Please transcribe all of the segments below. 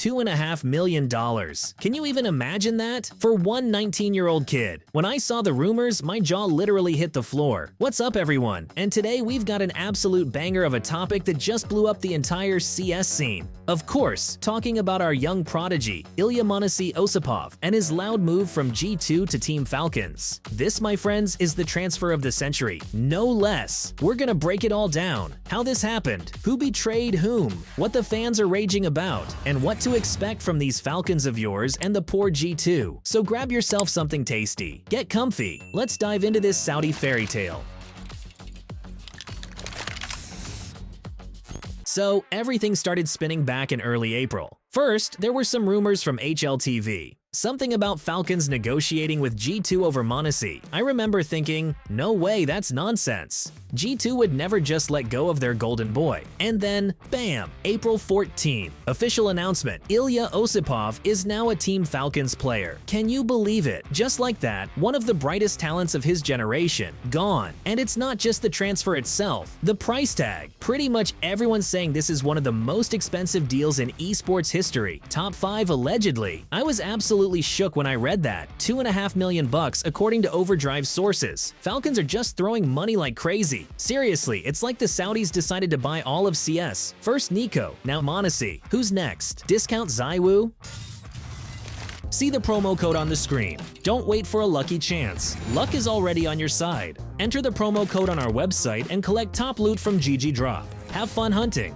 $2.5 million. Can you even imagine that? For one 19-year-old kid. When I saw the rumors, my jaw literally hit the floor. What's up, everyone? And today we've got an absolute banger of a topic that just blew up the entire CS scene. Of course, talking about our young prodigy, Ilya Osipov, and his loud move from G2 to Team Falcons. This, my friends, is the transfer of the century, no less. We're gonna break it all down. How this happened, who betrayed whom, what the fans are raging about, and what to expect from these Falcons of yours and the poor G2. So grab yourself something tasty, get comfy, let's dive into this Saudi fairy tale. So everything started spinning back in early April. First, there were some rumors from HLTV. Something about Falcons negotiating with G2 over m0NESY. I remember thinking, no way, that's nonsense. G2 would never just let go of their golden boy. And then, bam, April 14th. Official announcement, Ilya Osipov is now a Team Falcons player. Can you believe it? Just like that, one of the brightest talents of his generation, gone. And it's not just the transfer itself, the price tag. Pretty much everyone's saying this is one of the most expensive deals in esports history. Top 5 allegedly. I was absolutely shook when I read that. $2.5 million according to Overdrive sources. Falcons are just throwing money like crazy. Seriously, it's like the Saudis decided to buy all of CS. First NiKo, now m0NESY. Who's next? Discount ZywOo? See the promo code on the screen. Don't wait for a lucky chance. Luck is already on your side. Enter the promo code on our website and collect top loot from GGDROP. Have fun hunting.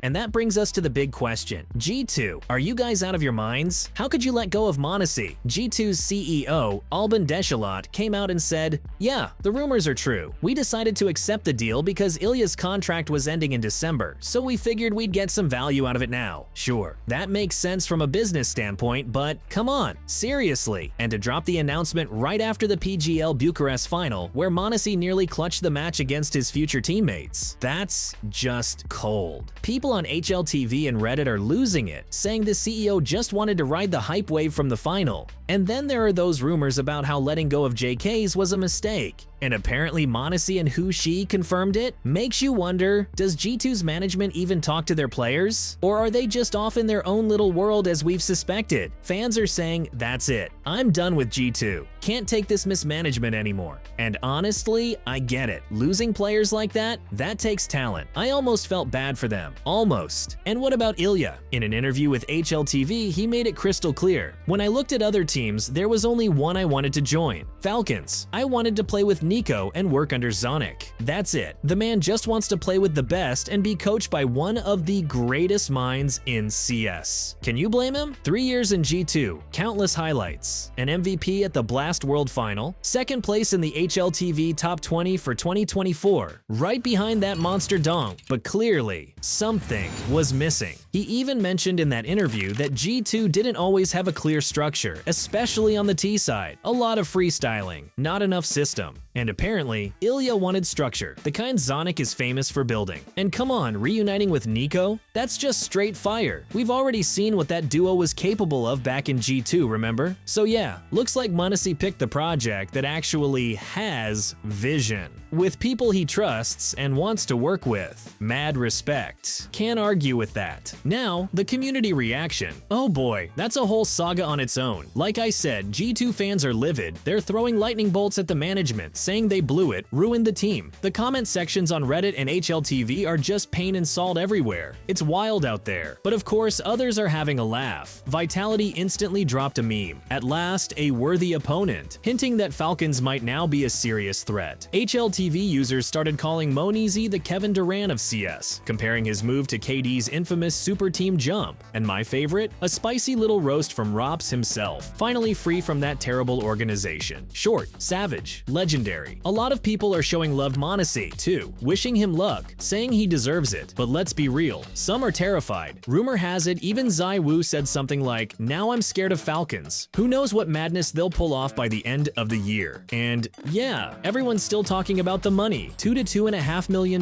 And that brings us to the big question. G2, are you guys out of your minds? How could you let go of m0NESY? G2's CEO, Alban Deschalot, came out and said, yeah, the rumors are true. We decided to accept the deal because Ilya's contract was ending in December, so we figured we'd get some value out of it now. Sure, that makes sense from a business standpoint, but come on, seriously. And to drop the announcement right after the PGL Bucharest final, where m0NESY nearly clutched the match against his future teammates. That's just cold. People on HLTV and Reddit are losing it, saying the CEO just wanted to ride the hype wave from the final. And then there are those rumors about how letting go of JK's was a mistake. And apparently m0NESY and Who She confirmed it. Makes you wonder, does G2's management even talk to their players? Or are they just off in their own little world as we've suspected? Fans are saying, that's it, I'm done with G2. Can't take this mismanagement anymore. And honestly, I get it. Losing players like that takes talent. I almost felt bad for them. Almost. And what about Ilya? In an interview with HLTV, he made it crystal clear. When I looked at other teams, there was only one I wanted to join. Falcons. I wanted to play with NiKo and work under Zonic. That's it. The man just wants to play with the best and be coached by one of the greatest minds in CS. Can you blame him? 3 years in G2, countless highlights, an MVP at the Blast World Final, second place in the HLTV Top 20 for 2024, right behind that monster donk, but clearly, something was missing. He even mentioned in that interview that G2 didn't always have a clear structure, especially on the T side. A lot of freestyling, not enough system. And apparently, Ilya wanted structure, the kind Zonic is famous for building. And come on, reuniting with NiKo? That's just straight fire. We've already seen what that duo was capable of back in G2, remember? So yeah, looks like m0NESY picked the project that actually has vision. With people he trusts and wants to work with. Mad respect. Can't argue with that. Now, the community reaction. Oh boy, that's a whole saga on its own. Like I said, G2 fans are livid. They're throwing lightning bolts at the management, saying they blew it, ruined the team. The comment sections on Reddit and HLTV are just pain and salt everywhere. It's wild out there. But of course, others are having a laugh. Vitality instantly dropped a meme. At last, a worthy opponent, hinting that Falcons might now be a serious threat. HLTV users started calling m0NESY the Kevin Durant of CS, comparing his move to KD's infamous super team jump. And my favorite? A spicy little roast from Rops himself, finally free from that terrible organization. Short, savage, legendary. A lot of people are showing love m0NESY too, wishing him luck, saying he deserves it. But let's be real, some are terrified. Rumor has it even ZywOo said something like, now I'm scared of Falcons. Who knows what madness they'll pull off by the end of the year. And yeah, everyone's still talking about the money. $2 to $2.5 million?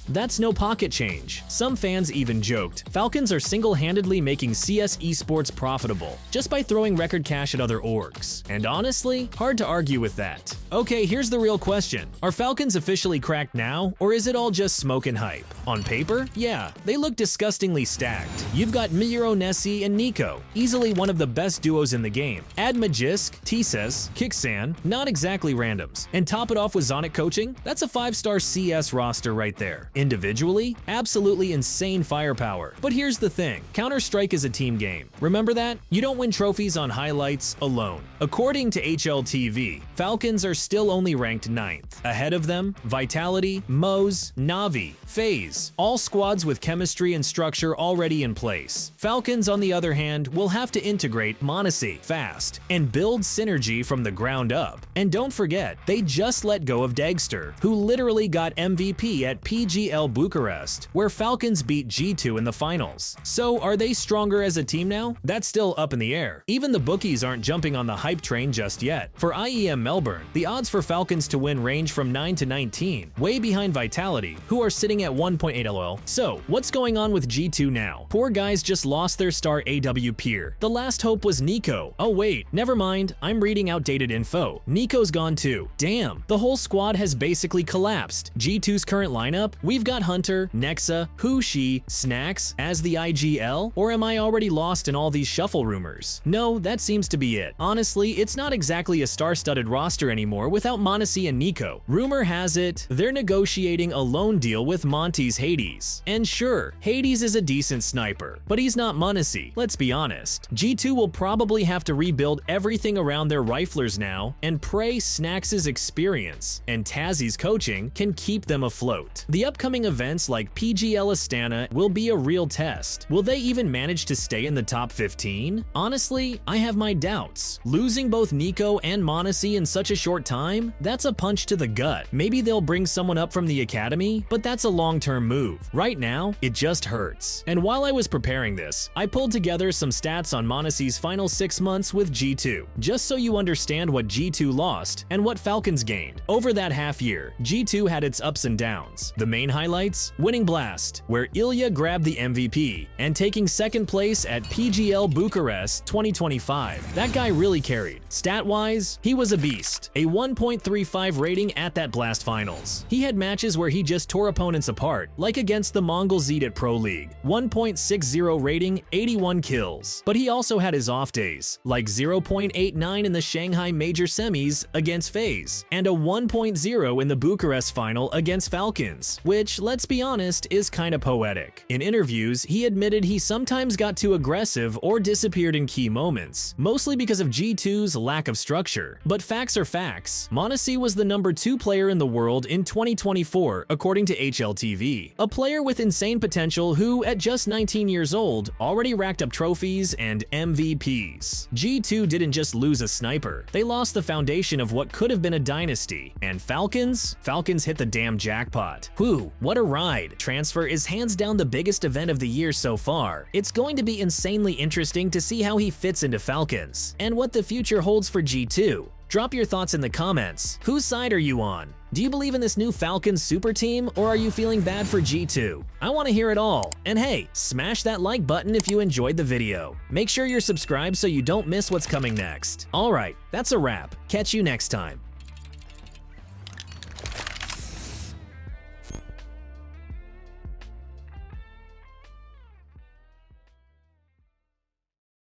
That's no pocket change. Some fans even joked, Falcons are single-handedly making CS esports profitable, just by throwing record cash at other orgs. And honestly, hard to argue with that. Okay, here's the real question. Are Falcons officially cracked now, or is it all just smoke and hype? On paper, yeah, they look disgustingly stacked. You've got m0NESY and NiKo, easily one of the best duos in the game. Add m0NESY, Tses, Kixan, not exactly randoms. And top it off with Zonic coaching? That's a 5-star CS roster right there. Individually, absolutely insane firepower. But here's the thing, Counter-Strike is a team game. Remember that? You don't win trophies on highlights alone. According to HLTV, Falcons are still only ranked 9th. Ahead of them, Vitality, m0NESY, Na'Vi, FaZe, all squads with chemistry and structure already in place. Falcons, on the other hand, will have to integrate m0NESY fast and build synergy from the ground up. And don't forget, they just let go of Dagster, who literally got MVP at PGL Bucharest, where Falcons beat G2 in the finals. So are they stronger as a team now? That's still up in the air. Even the bookies aren't jumping on the hype train just yet. For IEM Melbourne, the odds for Falcons to win range from 9 to 19, way behind Vitality, who are sitting at 1.8 LOL. So, what's going on with G2 now? Poor guys just lost their star AW peer. The last hope was NiKo. Oh wait, never mind, I'm reading outdated info. NiKo's gone too. Damn, the whole squad has basically collapsed. G2's current lineup? We've got Hunter, Nexa, Hushi, Snacks as the IGL? Or am I already lost in all these shuffle rumors? No, that seems to be it. Honestly, it's not exactly a star-studded roster anymore without m0NESY and NiKo. Rumor has it, they're negotiating a loan deal with Monty's Hades. And sure, Hades is a decent sniper, but he's not m0NESY, let's be honest. G2 will probably have to rebuild everything around their riflers now and pray Snacks' experience and Tazzy's coaching can keep them afloat. The upcoming events like PGL Astana will be a real test. Will they even manage to stay in the top 15? Honestly, I have my doubts. Losing both NiKo and m0NESY in such a short time? That's a punch to the gut. Maybe they'll bring someone up from the academy, but that's a long-term move. Right now, it just hurts. And while I was preparing this, I pulled together some stats on m0NESY's final 6 months with G2, just so you understand what G2 lost and what Falcons gained. Over that half year, G2 had its ups and downs. The main highlights? Winning Blast, where Ilya grabbed the MVP, and taking second place at PGL Bucharest 2025. That guy really carried. Stat-wise, he was a beast. A 1.35 rating at that Blast Finals. He had matches where he just tore opponents apart, like against the Mongol Zed at Pro League. 1.60 rating, 81 kills. But he also had his off days, like 0.89 in the Shanghai Major Semis against FaZe, and a 1.0 in the Bucharest final against Falcons, which, let's be honest, is kinda poetic. In interviews, he admitted he sometimes got too aggressive or disappeared in key moments, mostly because of G2's lack of structure. But facts are facts. m0NESY was the number 2 player in the world in 2024, according to HLTV. A player with insane potential who, at just 19 years old, already racked up trophies and MVPs. G2 didn't just lose a sniper, they lost the foundation of what could have been a dynasty. And Falcons? Falcons hit the damn jackpot. Whew, what a ride. Transfer is hands down the biggest event of the year so far. It's going to be insanely interesting to see how he fits into Falcons, and what the future holds for G2. Drop your thoughts in the comments. Whose side are you on? Do you believe in this new Falcons super team, or are you feeling bad for G2? I want to hear it all. And hey, smash that like button if you enjoyed the video. Make sure you're subscribed so you don't miss what's coming next. Alright, that's a wrap. Catch you next time.